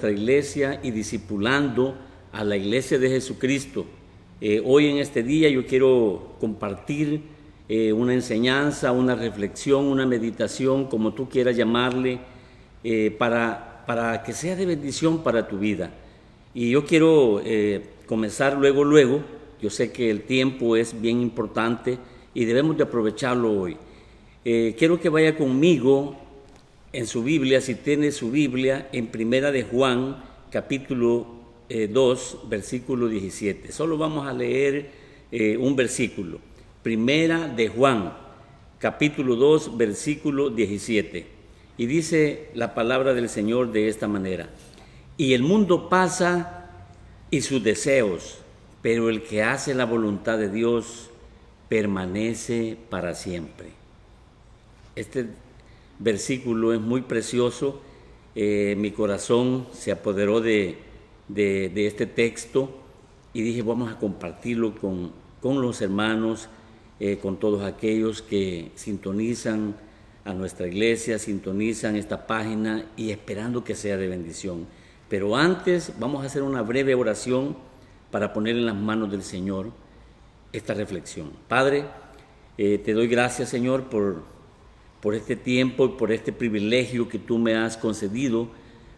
nuestra iglesia y discipulando a la iglesia de Jesucristo. Hoy en este día yo quiero compartir una enseñanza, una reflexión, una meditación, como tú quieras llamarle, para que sea de bendición para tu vida. Y yo quiero comenzar luego. Yo sé que el tiempo es bien importante y debemos de aprovecharlo hoy. Quiero que vaya conmigo en su Biblia, si tiene su Biblia, en Primera de Juan, capítulo 2, versículo 17. Solo vamos a leer un versículo. Primera de Juan, capítulo 2, versículo 17. Y dice la palabra del Señor de esta manera: y el mundo pasa y sus deseos, pero el que hace la voluntad de Dios permanece para siempre. Este versículo es muy precioso. Mi corazón se apoderó de este texto y dije, vamos a compartirlo con los hermanos, con todos aquellos que sintonizan a nuestra iglesia, sintonizan esta página y esperando que sea de bendición. Pero antes vamos a hacer una breve oración para poner en las manos del Señor esta reflexión. Padre, te doy gracias, Señor, por este tiempo y por este privilegio que tú me has concedido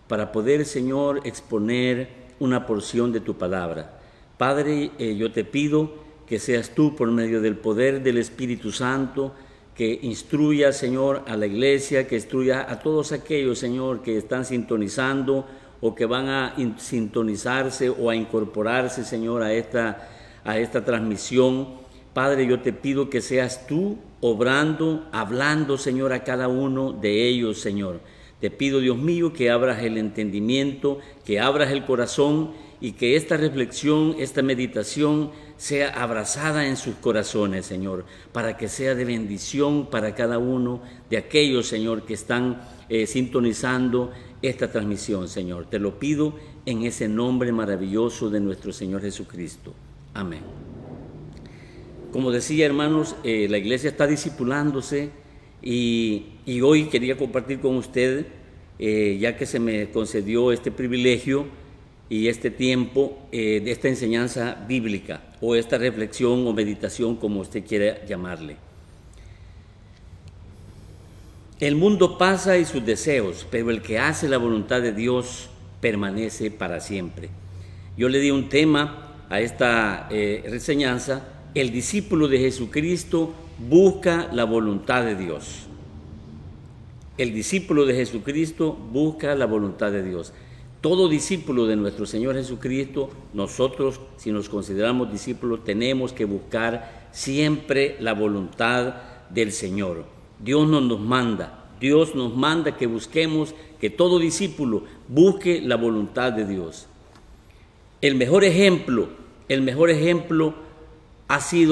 para poder, Señor, exponer una porción de tu palabra. Padre, yo te pido que seas tú, por medio del poder del Espíritu Santo, que instruya, Señor, a la iglesia, que instruya a todos aquellos, Señor, que están sintonizando o que van a sintonizarse o a incorporarse, Señor, a esta transmisión. Padre, yo te pido que seas tú obrando, hablando, Señor, a cada uno de ellos, Señor. Te pido, Dios mío, que abras el entendimiento, que abras el corazón y que esta reflexión, esta meditación sea abrazada en sus corazones, Señor, para que sea de bendición para cada uno de aquellos, Señor, que están sintonizando esta transmisión, Señor. Te lo pido en ese nombre maravilloso de nuestro Señor Jesucristo. Amén. Como decía, hermanos, la iglesia está discipulándose y hoy quería compartir con usted, ya que se me concedió este privilegio y este tiempo de esta enseñanza bíblica o esta reflexión o meditación, como usted quiera llamarle. El mundo pasa y sus deseos, pero el que hace la voluntad de Dios permanece para siempre. Yo le di un tema a esta enseñanza: el discípulo de Jesucristo busca la voluntad de Dios. El discípulo de Jesucristo busca la voluntad de Dios. Todo discípulo de nuestro Señor Jesucristo, nosotros, si nos consideramos discípulos, tenemos que buscar siempre la voluntad del Señor. Dios nos manda que busquemos, que todo discípulo busque la voluntad de Dios. El mejor ejemplo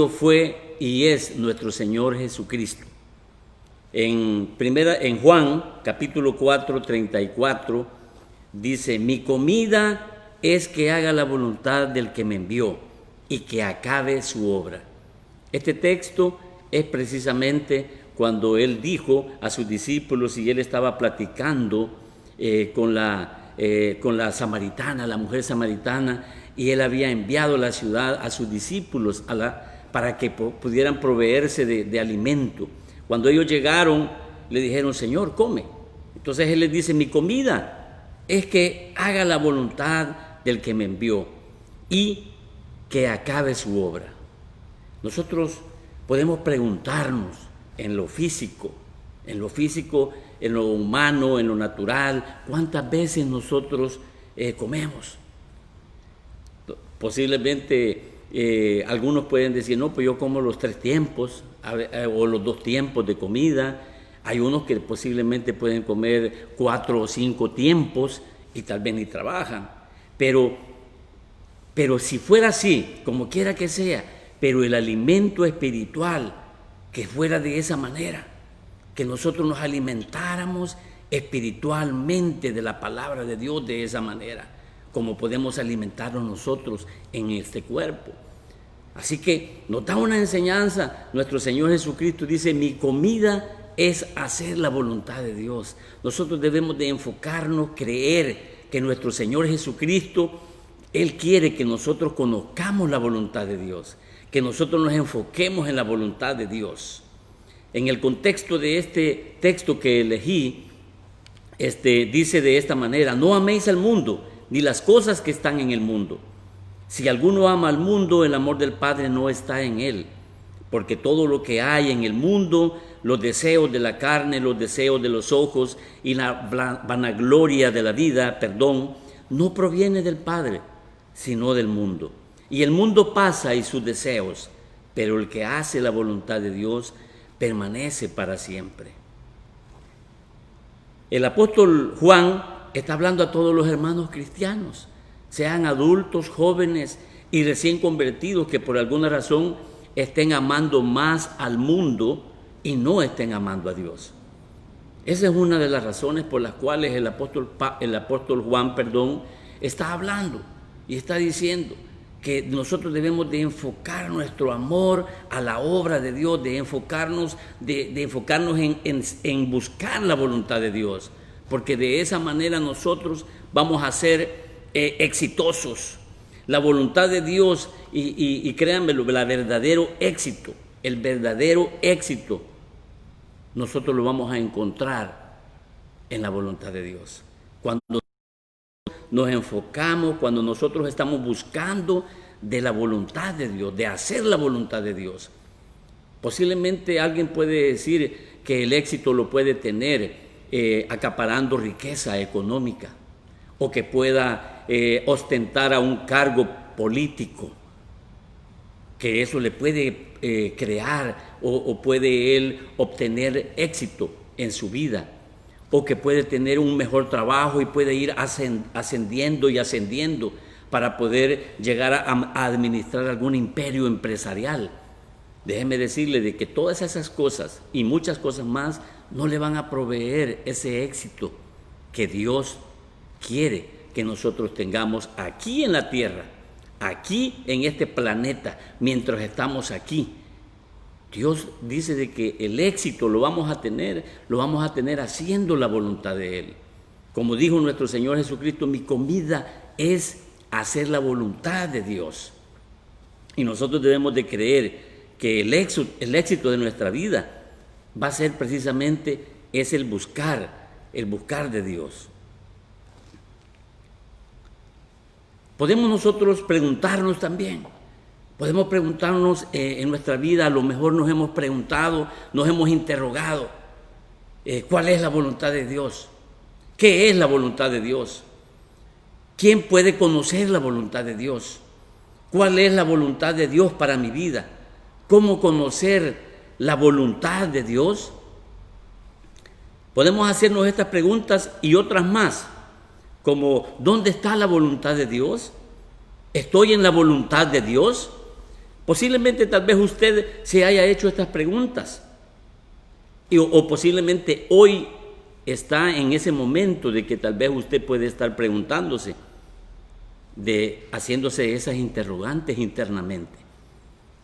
fue y es nuestro Señor Jesucristo. En Juan, capítulo 4, 34, dice: mi comida es que haga la voluntad del que me envió y que acabe su obra. Este texto es precisamente cuando él dijo a sus discípulos, y él estaba platicando con la samaritana, la mujer samaritana, y él había enviado a la ciudad a sus discípulos para que pudieran proveerse de alimento. Cuando ellos llegaron, le dijeron: Señor, come. Entonces él les dice: mi comida es que haga la voluntad del que me envió y que acabe su obra. Nosotros podemos preguntarnos en lo físico, en lo humano, en lo natural, ¿cuántas veces nosotros comemos? Posiblemente algunos pueden decir: no, pues yo como los 3 tiempos o los 2 tiempos de comida. Hay unos que posiblemente pueden comer 4 o 5 tiempos y tal vez ni trabajan. Pero si fuera así, como quiera que sea, pero el alimento espiritual, que fuera de esa manera, que nosotros nos alimentáramos espiritualmente de la palabra de Dios de esa manera, como podemos alimentarnos nosotros en este cuerpo. Así que nos da una enseñanza. Nuestro Señor Jesucristo dice: mi comida es hacer la voluntad de Dios. Nosotros debemos de enfocarnos, creer que nuestro Señor Jesucristo, Él quiere que nosotros conozcamos la voluntad de Dios, que nosotros nos enfoquemos en la voluntad de Dios. En el contexto de este texto que elegí, dice de esta manera: no améis al mundo, ni las cosas que están en el mundo. Si alguno ama al mundo, el amor del Padre no está en él. Porque todo lo que hay en el mundo, los deseos de la carne, los deseos de los ojos y la vanagloria de la vida, no proviene del Padre, sino del mundo. Y el mundo pasa y sus deseos, pero el que hace la voluntad de Dios permanece para siempre. El apóstol Juan está hablando a todos los hermanos cristianos, sean adultos, jóvenes y recién convertidos, que por alguna razón estén amando más al mundo y no estén amando a Dios. Esa es una de las razones por las cuales el apóstol Juan está hablando y está diciendo que nosotros debemos de enfocar nuestro amor a la obra de Dios, de enfocarnos en buscar la voluntad de Dios, porque de esa manera nosotros vamos a ser exitosos. La voluntad de Dios, y créanmelo, el verdadero éxito, nosotros lo vamos a encontrar en la voluntad de Dios. Cuando nos enfocamos, cuando nosotros estamos buscando de la voluntad de Dios, de hacer la voluntad de Dios. Posiblemente alguien puede decir que el éxito lo puede tener acaparando riqueza económica, o que pueda ostentar a un cargo político, que eso le puede crear o puede él obtener éxito en su vida, o que puede tener un mejor trabajo y puede ir ascendiendo para poder llegar a administrar algún imperio empresarial. Déjeme decirle de que todas esas cosas y muchas cosas más no le van a proveer ese éxito que Dios quiere que nosotros tengamos aquí en la tierra, aquí en este planeta, mientras estamos aquí. Dios dice de que el éxito lo vamos a tener haciendo la voluntad de Él. Como dijo nuestro Señor Jesucristo: mi comida es hacer la voluntad de Dios. Y nosotros debemos de creer que el éxito de nuestra vida va a ser precisamente el buscar de Dios. Podemos nosotros preguntarnos también. Podemos preguntarnos en nuestra vida, a lo mejor nos hemos preguntado, nos hemos interrogado, ¿cuál es la voluntad de Dios? ¿Qué es la voluntad de Dios? ¿Quién puede conocer la voluntad de Dios? ¿Cuál es la voluntad de Dios para mi vida? ¿Cómo conocer la voluntad de Dios? Podemos hacernos estas preguntas y otras más, como ¿dónde está la voluntad de Dios? ¿Estoy en la voluntad de Dios? Posiblemente tal vez usted se haya hecho estas preguntas o posiblemente hoy está en ese momento de que tal vez usted puede estar preguntándose, haciéndose esas interrogantes internamente.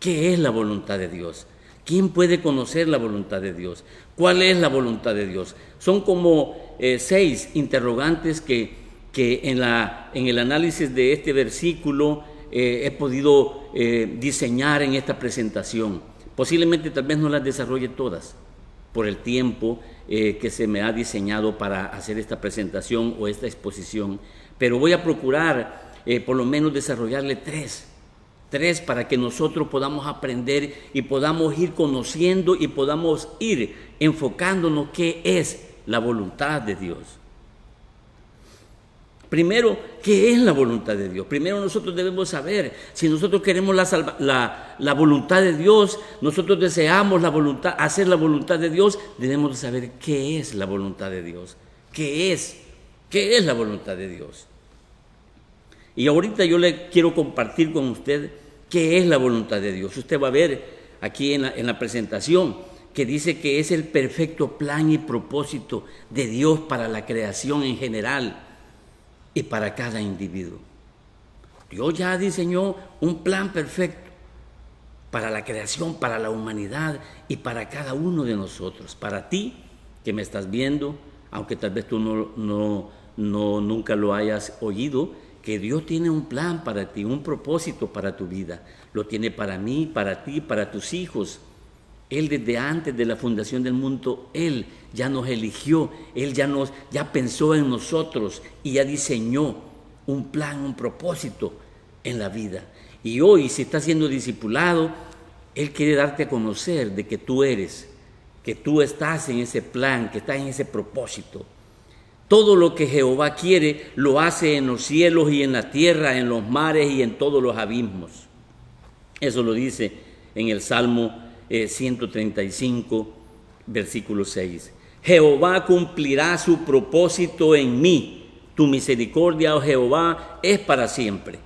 ¿Qué es la voluntad de Dios? ¿Quién puede conocer la voluntad de Dios? ¿Cuál es la voluntad de Dios? Son como 6 interrogantes que en el análisis de este versículo he podido diseñar en esta presentación. Posiblemente tal vez no las desarrolle todas por el tiempo que se me ha diseñado para hacer esta presentación o esta exposición, pero voy a procurar por lo menos desarrollarle 3 para que nosotros podamos aprender y podamos ir conociendo y podamos ir enfocándonos qué es la voluntad de Dios. Primero, ¿qué es la voluntad de Dios? Primero nosotros debemos saber, si nosotros queremos la voluntad de Dios, nosotros deseamos hacer la voluntad de Dios, debemos de saber qué es la voluntad de Dios. ¿Qué es la voluntad de Dios? Y ahorita yo le quiero compartir con usted qué es la voluntad de Dios. Usted va a ver aquí en la presentación que dice que es el perfecto plan y propósito de Dios para la creación en general y para cada individuo. Dios ya diseñó un plan perfecto para la creación, para la humanidad y para cada uno de nosotros. Para ti que me estás viendo, aunque tal vez tú no nunca lo hayas oído, que Dios tiene un plan para ti, un propósito para tu vida. Lo tiene para mí, para ti, para tus hijos. Él desde antes de la fundación del mundo, Él ya nos eligió, Él ya pensó en nosotros y ya diseñó un plan, un propósito en la vida. Y hoy, si estás siendo discipulado, Él quiere darte a conocer de que tú estás en ese plan, que estás en ese propósito. Todo lo que Jehová quiere lo hace en los cielos y en la tierra, en los mares y en todos los abismos. Eso lo dice en el Salmo 135, versículo 6. Jehová cumplirá su propósito en mí. Tu misericordia, oh Jehová, es para siempre.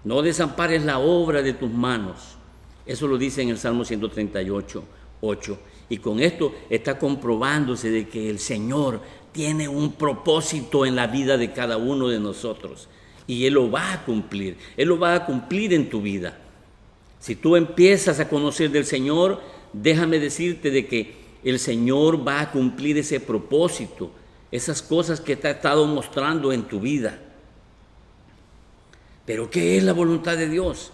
No desampares la obra de tus manos. Eso lo dice en el Salmo 138, 8. Y con esto está comprobándose de que el Señor tiene un propósito en la vida de cada uno de nosotros. Y Él lo va a cumplir. Él lo va a cumplir en tu vida. Si tú empiezas a conocer del Señor, déjame decirte de que el Señor va a cumplir ese propósito, esas cosas que te ha estado mostrando en tu vida. Pero ¿qué es la voluntad de Dios?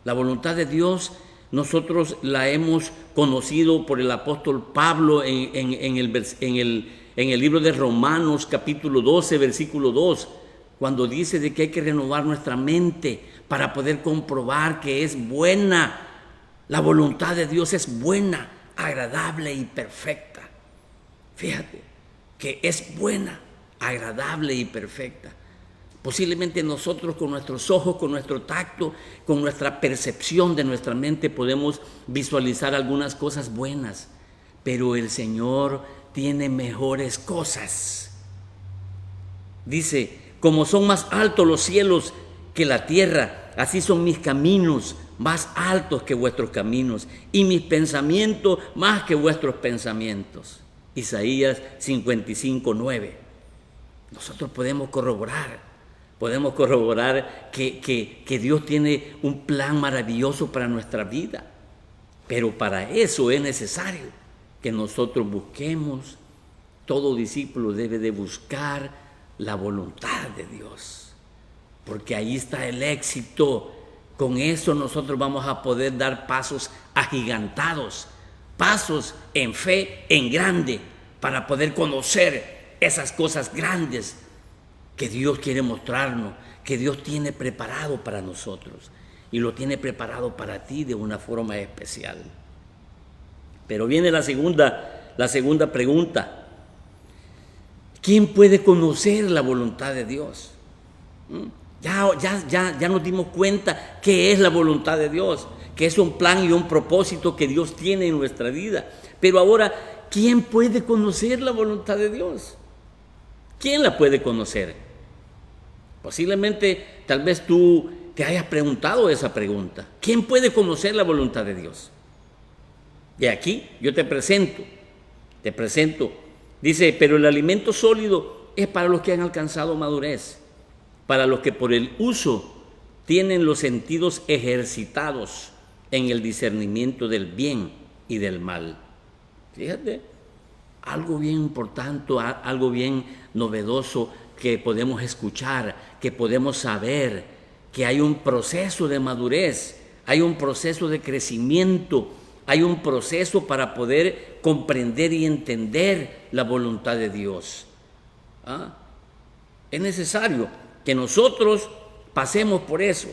La voluntad de Dios nosotros la hemos conocido por el apóstol Pablo en el libro de Romanos capítulo 12, versículo 2, cuando dice de que hay que renovar nuestra mente para poder comprobar que es buena. La voluntad de Dios es buena, agradable y perfecta. Fíjate que es buena, agradable y perfecta. Posiblemente nosotros con nuestros ojos, con nuestro tacto, con nuestra percepción de nuestra mente podemos visualizar algunas cosas buenas, pero el Señor tiene mejores cosas. Dice, como son más altos los cielos que la tierra, así son mis caminos más altos que vuestros caminos y mis pensamientos más que vuestros pensamientos. Isaías 55, 9. Nosotros podemos corroborar que Dios tiene un plan maravilloso para nuestra vida, pero para eso es necesario que nosotros busquemos. Todo discípulo debe de buscar la voluntad de Dios, porque ahí está el éxito. Con eso nosotros vamos a poder dar pasos agigantados, pasos en fe, en grande, para poder conocer esas cosas grandes que Dios quiere mostrarnos, que Dios tiene preparado para nosotros y lo tiene preparado para ti de una forma especial. Pero viene la segunda pregunta. ¿Quién puede conocer la voluntad de Dios? Ya nos dimos cuenta qué es la voluntad de Dios, que es un plan y un propósito que Dios tiene en nuestra vida. Pero ahora, ¿quién puede conocer la voluntad de Dios? ¿Quién la puede conocer? Posiblemente, tal vez tú te hayas preguntado esa pregunta. ¿Quién puede conocer la voluntad de Dios? Y aquí yo te presento. Dice, pero el alimento sólido es para los que han alcanzado madurez, para los que por el uso tienen los sentidos ejercitados en el discernimiento del bien y del mal. Fíjate, algo bien importante, algo bien novedoso que podemos escuchar, que podemos saber, que hay un proceso de madurez, hay un proceso de crecimiento, hay un proceso para poder comprender y entender la voluntad de Dios. Es necesario que nosotros pasemos por eso.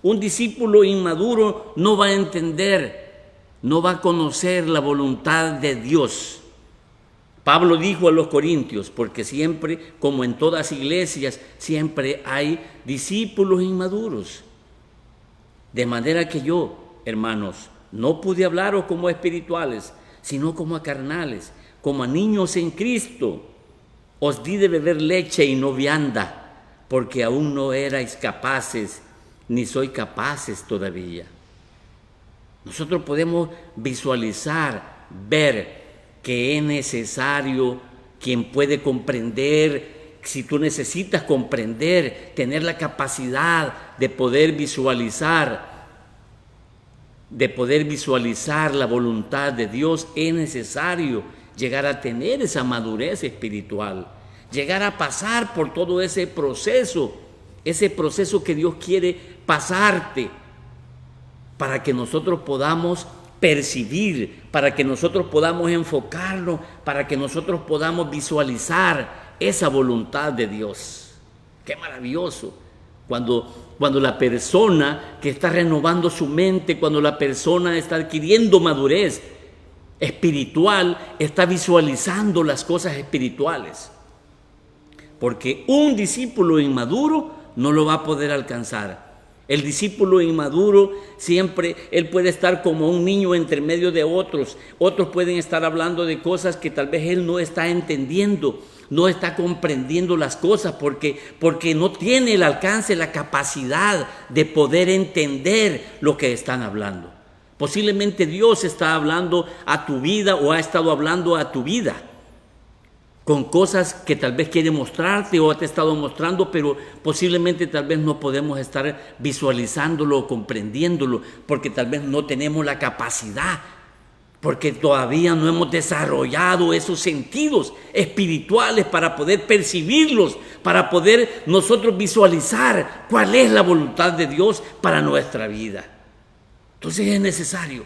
Un discípulo inmaduro no va a entender, no va a conocer la voluntad de Dios. Pablo dijo a los corintios, porque siempre, como en todas iglesias, siempre hay discípulos inmaduros. De manera que yo, hermanos, no pude hablaros como a espirituales, sino como a carnales, como a niños en Cristo. Os di de beber leche y no vianda, porque aún no erais capaces, ni sois capaces todavía. Nosotros podemos visualizar, ver que es necesario quien puede comprender. Si tú necesitas comprender, tener la capacidad de poder visualizar la voluntad de Dios, es necesario llegar a tener esa madurez espiritual, llegar a pasar por todo ese proceso que Dios quiere pasarte, para que nosotros podamos percibir, para que nosotros podamos enfocarnos, para que nosotros podamos visualizar esa voluntad de Dios. ¡Qué maravilloso! Cuando la persona que está renovando su mente, cuando la persona está adquiriendo madurez espiritual, está visualizando las cosas espirituales. Porque un discípulo inmaduro no lo va a poder alcanzar. El discípulo inmaduro siempre, él puede estar como un niño entre medio de otros. Otros pueden estar hablando de cosas que tal vez él no está entendiendo, no está comprendiendo las cosas porque no tiene el alcance, la capacidad de poder entender lo que están hablando. Posiblemente Dios está hablando a tu vida o ha estado hablando a tu vida con cosas que tal vez quiere mostrarte o te ha estado mostrando, pero posiblemente tal vez no podemos estar visualizándolo o comprendiéndolo porque tal vez no tenemos la capacidad, porque todavía no hemos desarrollado esos sentidos espirituales para poder percibirlos, para poder nosotros visualizar cuál es la voluntad de Dios para nuestra vida. Entonces es necesario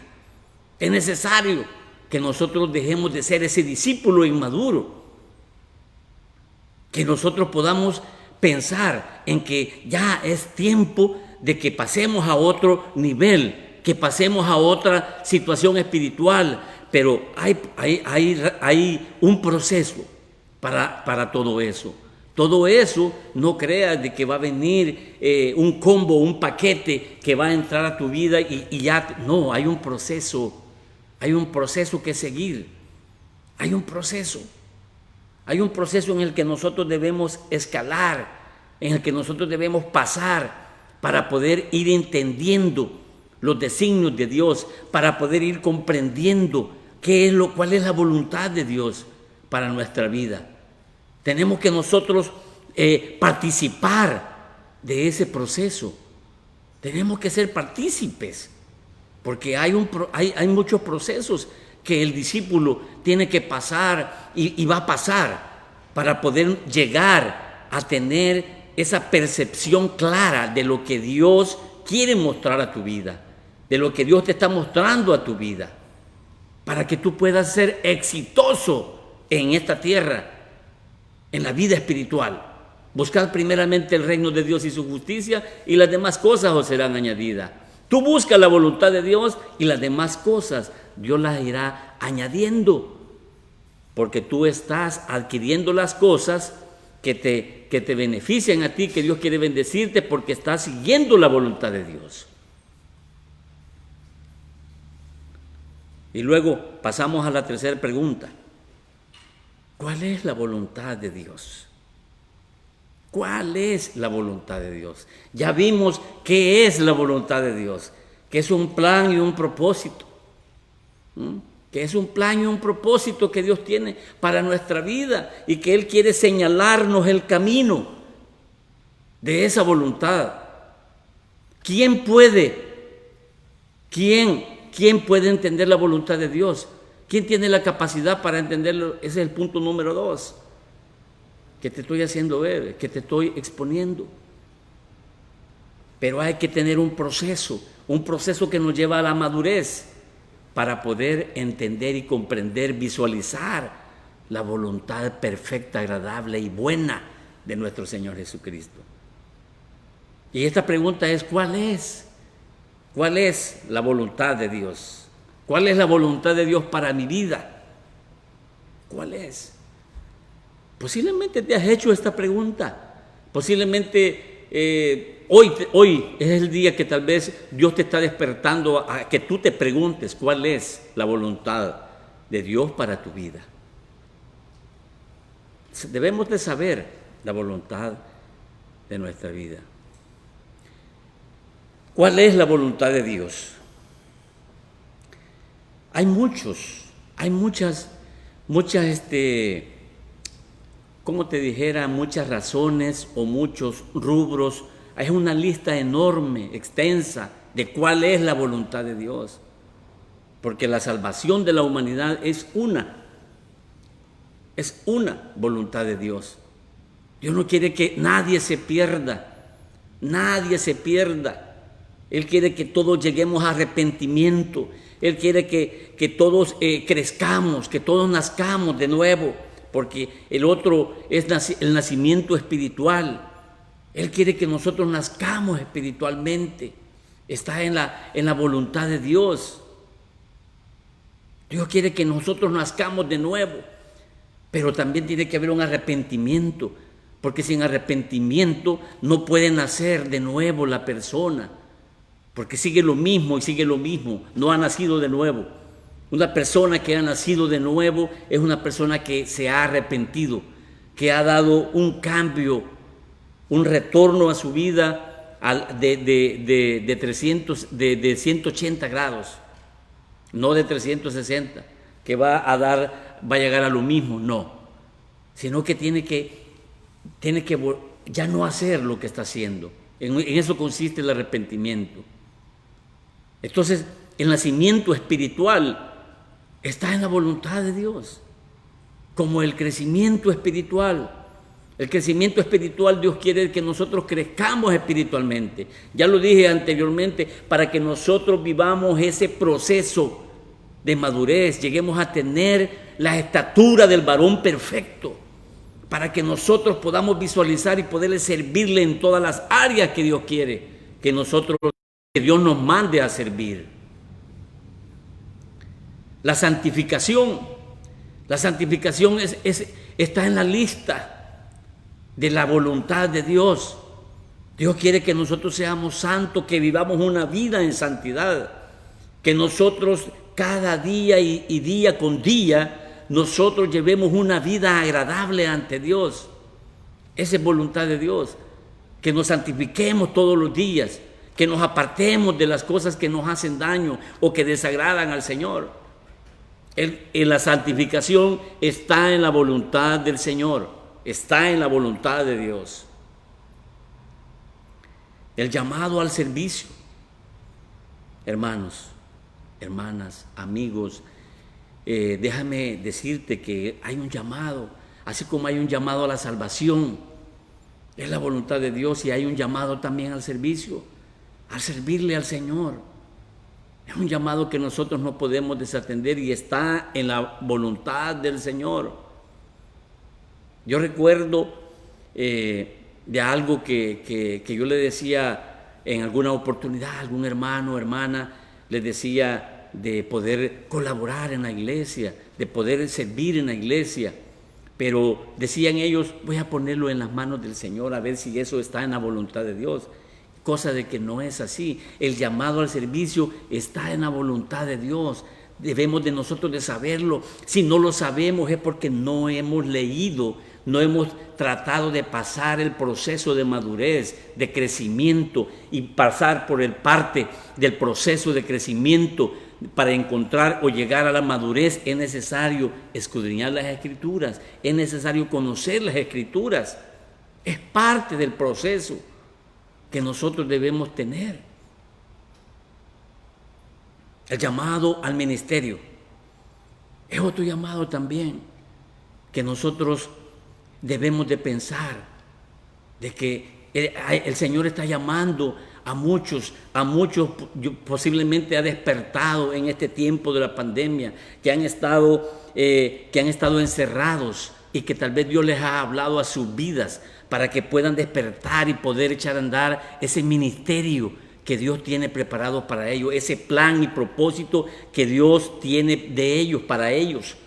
que nosotros dejemos de ser ese discípulo inmaduro, que nosotros podamos pensar en que ya es tiempo de que pasemos a otro nivel, que pasemos a otra situación espiritual, pero hay un proceso para todo eso. Todo eso no creas de que va a venir un combo, un paquete que va a entrar a tu vida y ya, no, hay un proceso que seguir, hay un proceso en el que nosotros debemos escalar, en el que nosotros debemos pasar para poder ir entendiendo los designios de Dios, para poder ir comprendiendo cuál es la voluntad de Dios para nuestra vida. Tenemos que nosotros participar de ese proceso. Tenemos que ser partícipes, porque hay muchos procesos que el discípulo tiene que pasar y va a pasar para poder llegar a tener esa percepción clara de lo que Dios quiere mostrar a tu vida, de lo que Dios te está mostrando a tu vida, para que tú puedas ser exitoso en esta tierra, en la vida espiritual. Buscad primeramente el reino de Dios y su justicia, y las demás cosas os serán añadidas. Tú buscas la voluntad de Dios y las demás cosas Dios las irá añadiendo, porque tú estás adquiriendo las cosas que te benefician a ti, que Dios quiere bendecirte, porque estás siguiendo la voluntad de Dios. Y luego pasamos a la tercera pregunta. ¿Cuál es la voluntad de Dios? ¿Cuál es la voluntad de Dios? Ya vimos qué es la voluntad de Dios, que es un plan y un propósito. Que es un plan y un propósito que Dios tiene para nuestra vida y que Él quiere señalarnos el camino de esa voluntad. ¿Quién puede entender la voluntad de Dios? ¿Quién tiene la capacidad para entenderlo? Ese es el punto número 2 que te estoy haciendo ver, que te estoy exponiendo. Pero hay que tener un proceso que nos lleva a la madurez para poder entender y comprender, visualizar la voluntad perfecta, agradable y buena de nuestro Señor Jesucristo. Y esta pregunta es, ¿cuál es? ¿Cuál es la voluntad de Dios? ¿Cuál es la voluntad de Dios para mi vida? ¿Cuál es? Posiblemente te has hecho esta pregunta. Posiblemente hoy es el día que tal vez Dios te está despertando a que tú te preguntes cuál es la voluntad de Dios para tu vida. Debemos de saber la voluntad de nuestra vida. ¿Cuál es la voluntad de Dios? Hay muchas, como te dijera, muchas razones o muchos rubros. Hay una lista enorme, extensa, de cuál es la voluntad de Dios. Porque la salvación de la humanidad es una voluntad de Dios. Dios no quiere que nadie se pierda, nadie se pierda. Él quiere que todos lleguemos a arrepentimiento. Él quiere que todos crezcamos, que todos nazcamos de nuevo, porque el otro es el nacimiento espiritual. Él quiere que nosotros nazcamos espiritualmente. Está en la voluntad de Dios. Dios quiere que nosotros nazcamos de nuevo, pero también tiene que haber un arrepentimiento, porque sin arrepentimiento no puede nacer de nuevo la persona, porque sigue lo mismo y sigue lo mismo, no ha nacido de nuevo. Una persona que ha nacido de nuevo es una persona que se ha arrepentido, que ha dado un cambio, un retorno a su vida de 180 grados, no de 360, que va a llegar a lo mismo, no, sino que tiene que ya no hacer lo que está haciendo. En eso consiste el arrepentimiento. Entonces, el nacimiento espiritual está en la voluntad de Dios, como el crecimiento espiritual. El crecimiento espiritual, Dios quiere que nosotros crezcamos espiritualmente. Ya lo dije anteriormente, para que nosotros vivamos ese proceso de madurez, lleguemos a tener la estatura del varón perfecto, para que nosotros podamos visualizar y poderle servirle en todas las áreas que Dios quiere que Dios nos mande a servir. La santificación está en la lista de la voluntad de Dios. Dios quiere que nosotros seamos santos, que vivamos una vida en santidad, que nosotros cada día y día con día nosotros llevemos una vida agradable ante Dios. Esa es voluntad de Dios, que nos santifiquemos todos los días, que nos apartemos de las cosas que nos hacen daño o que desagradan al Señor. En la santificación está en la voluntad del Señor, está en la voluntad de Dios. El llamado al servicio. Hermanos, hermanas, amigos, déjame decirte que hay un llamado, así como hay un llamado a la salvación, es la voluntad de Dios, y hay un llamado también al servicio, al servirle al Señor. Es un llamado que nosotros no podemos desatender y está en la voluntad del Señor. Yo recuerdo de algo que yo le decía en alguna oportunidad a algún hermano o hermana, le decía de poder colaborar en la iglesia, de poder servir en la iglesia, pero decían ellos, voy a ponerlo en las manos del Señor a ver si eso está en la voluntad de Dios. Cosa de que no es así. El llamado al servicio está en la voluntad de Dios. Debemos de nosotros de saberlo. Si no lo sabemos es porque no hemos leído, no hemos tratado de pasar el proceso de madurez, de crecimiento, y pasar por el parte del proceso de crecimiento para encontrar o llegar a la madurez. Es necesario escudriñar las Escrituras, es necesario conocer las Escrituras. Es parte del proceso que nosotros debemos tener. El llamado al ministerio es otro llamado también que nosotros debemos de pensar, de que el Señor está llamando a muchos posiblemente ha despertado en este tiempo de la pandemia, que han estado encerrados, y que tal vez Dios les ha hablado a sus vidas para que puedan despertar y poder echar a andar ese ministerio que Dios tiene preparado para ellos, ese plan y propósito que Dios tiene de ellos, para ellos.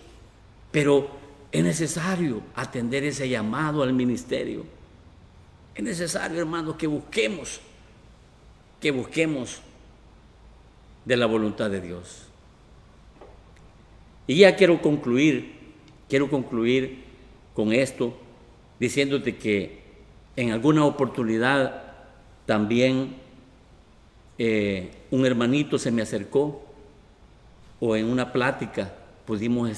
Pero es necesario atender ese llamado al ministerio. Es necesario, hermanos, que busquemos de la voluntad de Dios. Y ya quiero concluir con esto, diciéndote que en alguna oportunidad también un hermanito se me acercó, o en una plática pudimos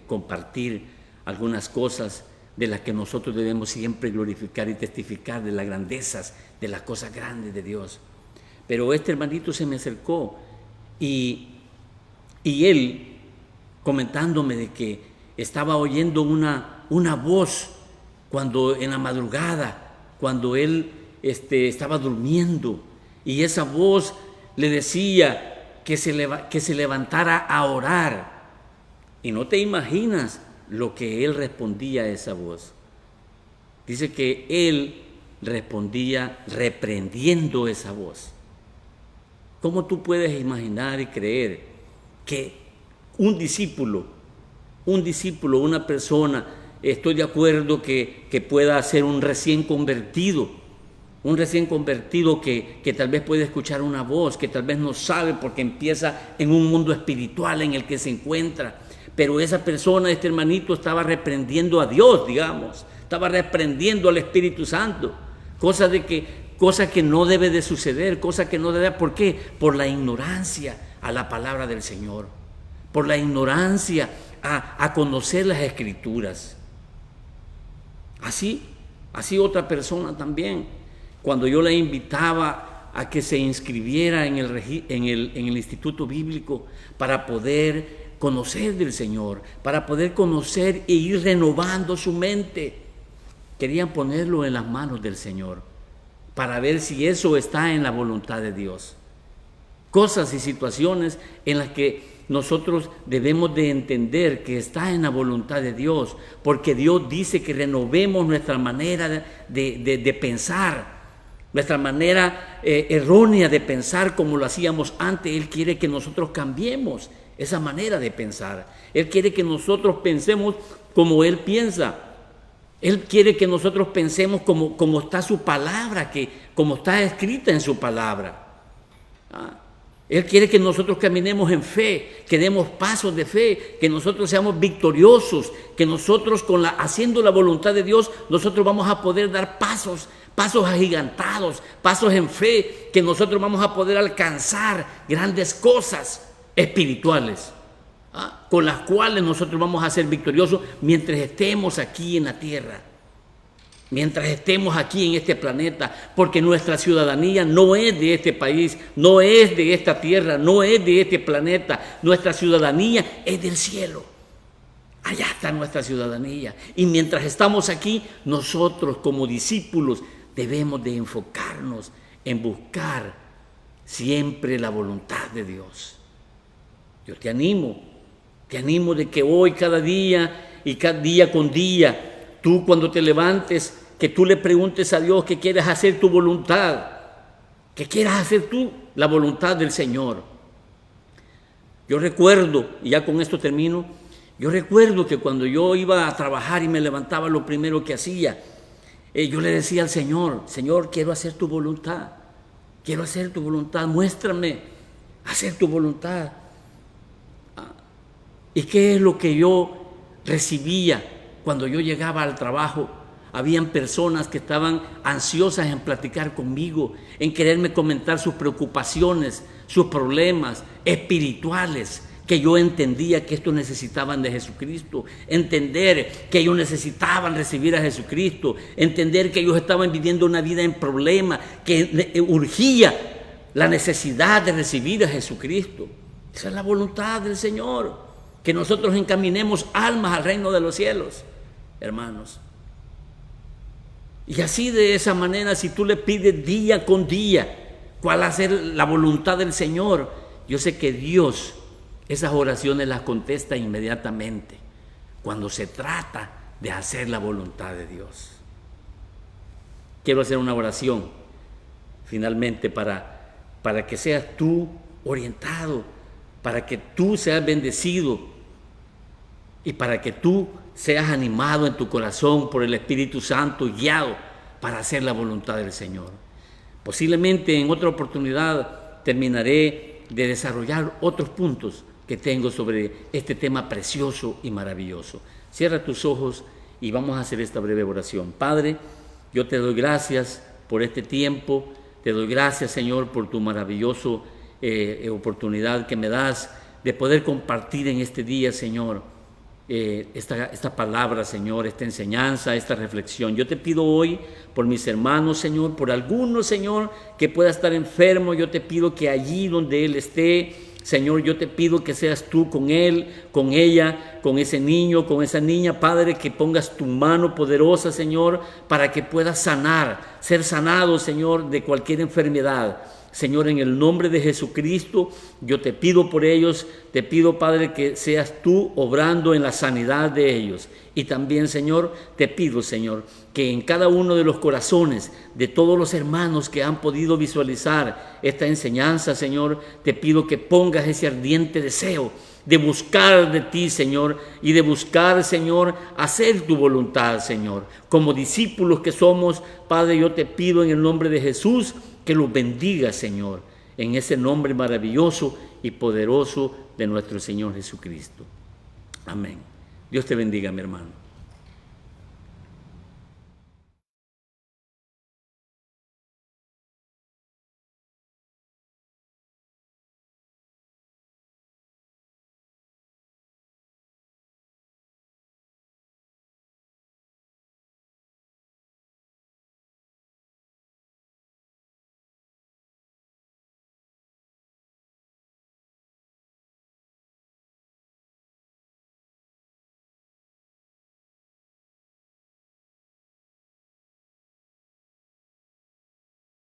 compartir algunas cosas de las que nosotros debemos siempre glorificar y testificar, de las grandezas, de las cosas grandes de Dios. Pero este hermanito se me acercó y él comentándome de que estaba oyendo una voz cuando en la madrugada, cuando él estaba durmiendo, y esa voz le decía que se levantara a orar. Y no te imaginas lo que él respondía a esa voz. Dice que él respondía reprendiendo esa voz. ¿Cómo tú puedes imaginar y creer que un discípulo, una persona, estoy de acuerdo que pueda ser un recién convertido que tal vez puede escuchar una voz, que tal vez no sabe porque empieza en un mundo espiritual en el que se encuentra, pero esa persona, este hermanito, estaba reprendiendo a Dios, digamos, estaba reprendiendo al Espíritu Santo, cosa que no debe de suceder, cosa que no debe. ¿Por qué? Por la ignorancia a la palabra del Señor, por la ignorancia a conocer las Escrituras. Así otra persona también, cuando yo la invitaba a que se inscribiera en el Instituto Bíblico para poder conocer del Señor, para poder conocer e ir renovando su mente, querían ponerlo en las manos del Señor para ver si eso está en la voluntad de Dios. Cosas y situaciones en las que nosotros debemos de entender que está en la voluntad de Dios, porque Dios dice que renovemos nuestra manera de pensar, nuestra manera errónea de pensar como lo hacíamos antes. Él quiere que nosotros cambiemos esa manera de pensar. Él quiere que nosotros pensemos como Él piensa. Él quiere que nosotros pensemos como está su palabra, como está escrita en su palabra. Él quiere que nosotros caminemos en fe, que demos pasos de fe, que nosotros seamos victoriosos, que nosotros haciendo la voluntad de Dios, nosotros vamos a poder dar pasos agigantados, pasos en fe, que nosotros vamos a poder alcanzar grandes cosas espirituales, con las cuales nosotros vamos a ser victoriosos mientras estemos aquí en la tierra, mientras estemos aquí en este planeta, porque nuestra ciudadanía no es de este país, no es de esta tierra, no es de este planeta. Nuestra ciudadanía es del cielo. Allá está nuestra ciudadanía. Y mientras estamos aquí, nosotros como discípulos debemos de enfocarnos en buscar siempre la voluntad de Dios. Yo te animo de que hoy, cada día y cada día con día, tú cuando te levantes, que tú le preguntes a Dios que quieres hacer tu voluntad, que quieras hacer tú la voluntad del Señor. Yo recuerdo, y ya con esto termino, yo recuerdo que cuando yo iba a trabajar y me levantaba, lo primero que hacía, yo le decía al Señor, Señor, quiero hacer tu voluntad, muéstrame hacer tu voluntad. ¿Y qué es lo que yo recibía cuando yo llegaba al trabajo? Habían personas que estaban ansiosas en platicar conmigo, en quererme comentar sus preocupaciones, sus problemas espirituales, que yo entendía que estos necesitaban de Jesucristo, entender que ellos necesitaban recibir a Jesucristo, entender que ellos estaban viviendo una vida en problema, que urgía la necesidad de recibir a Jesucristo. Esa es la voluntad del Señor, que nosotros encaminemos almas al reino de los cielos, hermanos. Y así, de esa manera, si tú le pides día con día cuál va a ser la voluntad del Señor, yo sé que Dios esas oraciones las contesta inmediatamente cuando se trata de hacer la voluntad de Dios. Quiero hacer una oración finalmente para que seas tú orientado, para que tú seas bendecido y para que tú seas animado en tu corazón por el Espíritu Santo y guiado para hacer la voluntad del Señor. Posiblemente en otra oportunidad terminaré de desarrollar otros puntos que tengo sobre este tema precioso y maravilloso. Cierra tus ojos y vamos a hacer esta breve oración. Padre, yo te doy gracias por este tiempo, te doy gracias, Señor, por tu maravillosa oportunidad que me das de poder compartir en este día, Señor, esta palabra, Señor, esta enseñanza, esta reflexión. Yo te pido hoy por mis hermanos, Señor, por alguno, Señor, que pueda estar enfermo. Yo te pido que allí donde él esté, Señor, yo te pido que seas tú con él, con ella, con ese niño, con esa niña, Padre, que pongas tu mano poderosa, Señor, para que puedas sanar, ser sanado, Señor, de cualquier enfermedad. Señor, en el nombre de Jesucristo, yo te pido por ellos, te pido, Padre, que seas tú obrando en la sanidad de ellos. Y también, Señor, te pido, Señor, que en cada uno de los corazones de todos los hermanos que han podido visualizar esta enseñanza, Señor, te pido que pongas ese ardiente deseo de buscar de ti, Señor, y de buscar, Señor, hacer tu voluntad, Señor. Como discípulos que somos, Padre, yo te pido en el nombre de Jesús que los bendiga, Señor, en ese nombre maravilloso y poderoso de nuestro Señor Jesucristo. Amén. Dios te bendiga, mi hermano.